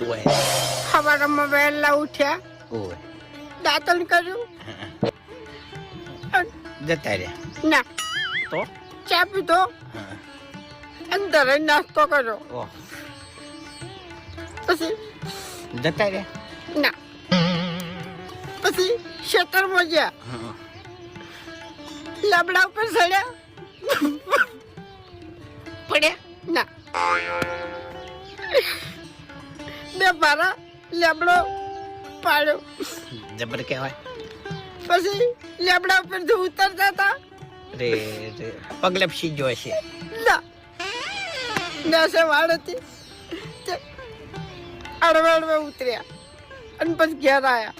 ઓય સવારમાં વહેલા ઉઠ્યા, ઓય દાંતણ કર્યું, જતા રહ્યા ના તો ચા પીધો, અંદર નાસ્તો કર્યો, ઓહ પછી જતા રહ્યા ના પછી ખેતરમાં ગયા, લાબડા ઉપર ચડ્યા, પડ્યા ના બે ભારા લેબડો પાડ્યો, જબર કહેવાય પછી લેબડા ઉપર થી ઉતરતા હતા, રે રે પગલે સીજો હશે ના નાસે વાળ હતી તે અડવે અડવે ઉતર્યા અને પછી ઘેર આવ્યા,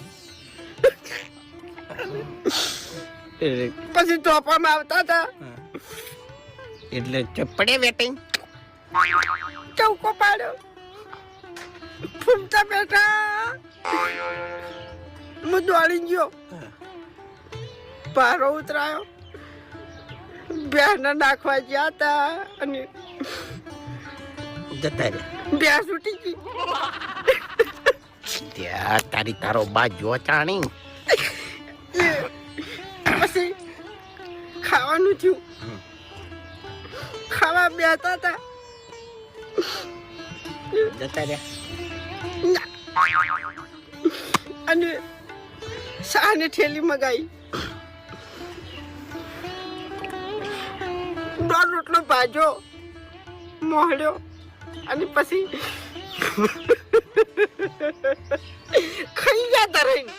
પછી ચોપામાં આવતા હતા, એટલે પડે વેટિંગ ચૌકો પાડ્યો, ફૂમતા બેઠા, હું દોડી ગયો, પારો ઉતરાયો, ભેંસને નાખવા ગયા હતા અને જતા રહ્યા ભેંસ ઉઠી ગઈ, ત્યાં તારી તારો બા જો ચાણી પછી ખાવાનું થયું, ખાવા બેઠા હતા, જતા રહ્યા ના. અને શાહની થેલી મગાઈ, દોઢ રોટલો ભાજો મોહડ્યો અને પછી ખાઈ ગયા તા રહીને,